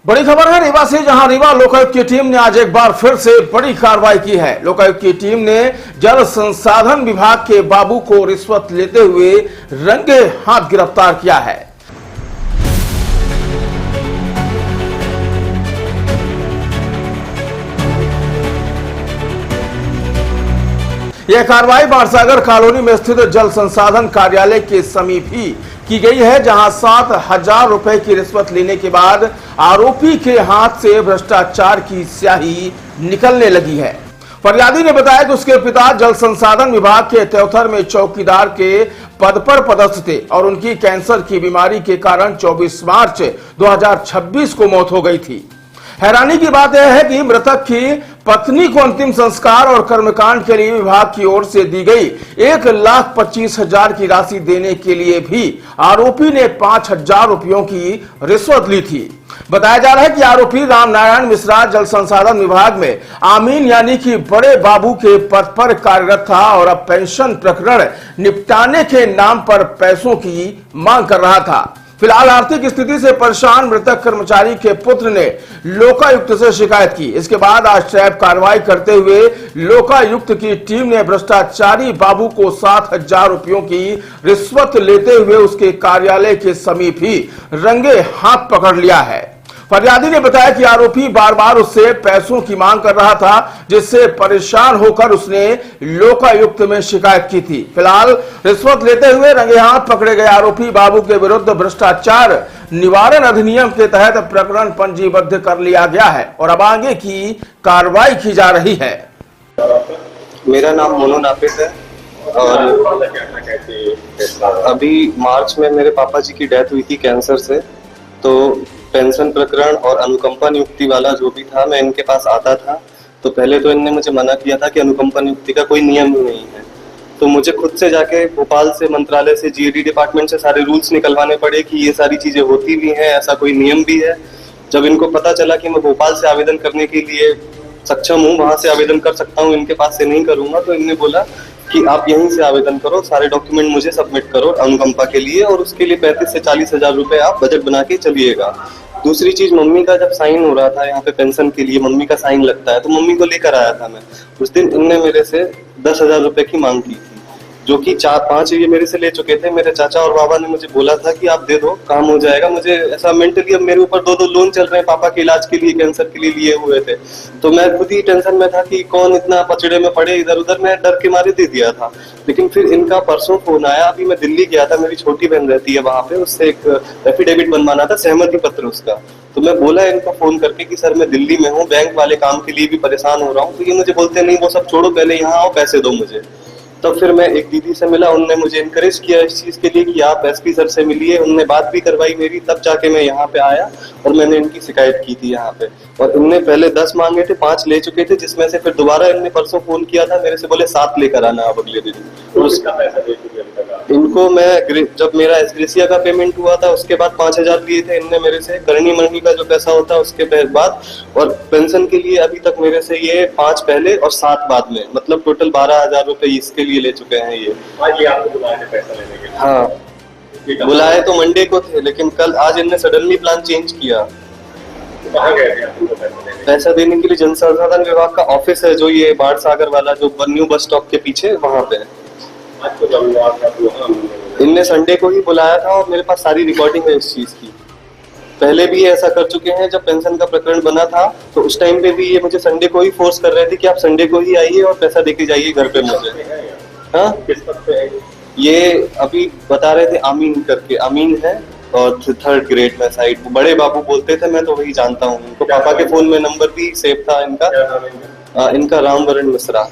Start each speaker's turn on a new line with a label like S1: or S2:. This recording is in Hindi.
S1: बड़ी खबर है रीवा से, जहां रीवा लोकायुक्त की टीम ने आज एक बार फिर से बड़ी कार्रवाई की है। लोकायुक्त की टीम ने जल संसाधन विभाग के बाबू को रिश्वत लेते हुए रंगे हाथ गिरफ्तार किया है। यह कार्रवाई बाणसागर कॉलोनी में स्थित जल संसाधन कार्यालय के समीप ही की गई है, जहां 7,000 रुपए की रिश्वत लेने के बाद आरोपी के हाथ से भ्रष्टाचार की स्याही निकलने लगी है। फरियादी ने बताया कि उसके पिता जल संसाधन विभाग के त्योथर में चौकीदार के पद पर पदस्थ थे और उनकी कैंसर की बीमारी के कारण 24 मार्च 2026 को मौत हो गई थी। हैरानी की बात यह है कि मृतक की पत्नी को अंतिम संस्कार और कर्मकांड के लिए विभाग की ओर से दी गई 1,25,000 की राशि देने के लिए भी आरोपी ने 5,000 रुपयों की रिश्वत ली थी। बताया जा रहा है कि आरोपी रामनारायण मिश्रा जल संसाधन विभाग में आमीन यानी कि बड़े बाबू के पद पर कार्यरत था और अब पेंशन प्रकरण निपटाने के नाम पर पैसों की मांग कर रहा था। फिलहाल आर्थिक स्थिति से परेशान मृतक कर्मचारी के पुत्र ने लोकायुक्त से शिकायत की। इसके बाद आज ट्रैप कार्रवाई करते हुए लोकायुक्त की टीम ने भ्रष्टाचारी बाबू को 7,000 रुपयों की रिश्वत लेते हुए उसके कार्यालय के समीप ही रंगे हाथ पकड़ लिया है। फरियादी ने बताया कि आरोपी बार बार उससे पैसों की मांग कर रहा था, जिससे परेशान होकर उसने लोकायुक्त में शिकायत की थी। फिलहाल रिश्वत लेते हुए रंगे हाथ पकड़े गए आरोपी बाबू के विरुद्ध भ्रष्टाचार निवारण अधिनियम के तहत प्रकरण पंजीबद्ध कर लिया गया है और अब आगे की कार्रवाई की जा रही है।
S2: मेरा नाम मोनू नापित है और अभी मार्च में मेरे पापा जी की डेथ हुई थी कैंसर से, तो पेंशन प्रकरण और अनुकंपा नियुक्ति वाला जो भी था मैं इनके पास आता था। तो पहले तो इनने मुझे मना किया था कि अनुकंपा नियुक्ति का कोई नियम ही नहीं है, तो मुझे खुद से जाके भोपाल से मंत्रालय से जीएडी डिपार्टमेंट से सारे रूल्स निकलवाने पड़े कि ये सारी चीजें होती भी हैं, ऐसा कोई नियम भी है। जब इनको पता चला कि मैं भोपाल से आवेदन करने के लिए सक्षम हूँ, वहां से आवेदन कर सकता हूँ, इनके पास से नहीं करूंगा, तो इनने बोला कि आप यहीं से आवेदन करो, सारे डॉक्यूमेंट मुझे सबमिट करो अनुकंपा के लिए और उसके लिए 35 से 40,000 रुपए आप बजट बना के चलिएगा। दूसरी चीज, मम्मी का जब साइन हो रहा था यहाँ पे पेंशन के लिए, मम्मी का साइन लगता है, तो मम्मी को लेकर आया था मैं। उस दिन इनने मेरे से 10,000 रुपए की मांग की थी, जो कि 4-5 ये मेरे से ले चुके थे। मेरे चाचा और बाबा ने मुझे बोला था कि आप दे दो, काम हो जाएगा। मुझे ऐसा मेंटली, अब मेरे ऊपर 2-2 लोन चल रहे हैं पापा के इलाज के लिए, कैंसर के लिए लिए हुए थे, तो मैं खुद ही टेंशन में था कि कौन इतना पचड़े में पड़े इधर उधर। मैं डर के मारे दे दिया था। लेकिन फिर इनका परसों फोन आया, अभी मैं दिल्ली गया था, मेरी छोटी बहन रहती है वहां पे, उससे एक एफिडेविट बनवाना था, सहमति पत्र उसका। तो मैं बोला इनको फोन करके कि सर मैं दिल्ली में हूँ, बैंक वाले काम के लिए भी परेशान हो रहा हूँ। तो ये मुझे बोलते नहीं, वो सब छोड़ो, पहले यहाँ आओ, पैसे दो मुझे। तब फिर मैं एक दीदी से मिला, उनने मुझे इनकरेज किया इस चीज के लिए कि आप एसपी सर से मिलिए। उनने बात भी करवाई मेरी, तब जाके मैं यहाँ पे आया और मैंने इनकी शिकायत की थी यहाँ पे। और इनने पहले 10 मांगे थे, 5 ले चुके थे, जिसमें से फिर दोबारा इनने परसों फोन किया था मेरे से, बोले 7 लेकर आना अब अगले दिन। और उसका पैसा दे चुके इनको मैं, जब मेरा एसग्रेसिया का पेमेंट हुआ था उसके बाद 5,000 लिए थे इनने मेरे से, करनी मरनी का जो पैसा होता है उसके बाद, और पेंशन के लिए अभी तक मेरे से ये 5 पहले और 7 बाद में, मतलब टोटल 12,000 रुपए इसके लिए ले चुके हैं ये। आपको बुलाए थे पैसा लेने के लिए? हाँ, बुलाए तो मंडे को थे, लेकिन कल आज इनने सडनली प्लान चेंज किया। कहाँ गए थे पैसा देने के लिए? जल संसाधन विभाग का ऑफिस है जो ये बाणसागर वाला, जो न्यू बस स्टॉप के पीछे, वहाँ पे। इनने संडे को ही बुलाया था और मेरे पास सारी रिकॉर्डिंग है इस चीज की। पहले भी ऐसा कर चुके हैं, जब पेंशन का प्रकरण बना था तो उस टाइम पे भी ये मुझे संडे को ही फोर्स कर रहे थे कि आप संडे को ही आइए और पैसा देके जाइए घर पे मुझे। हाँ, किस पद पे है ये? अभी बता रहे थे आमीन करके, आमीन है और 3rd ग्रेड में साइड, बड़े बाबू बोलते थे, मैं तो वही जानता हूँ इनको। पापा के फोन में नंबर भी सेव था इनका। इनका रामवरण मिश्रा।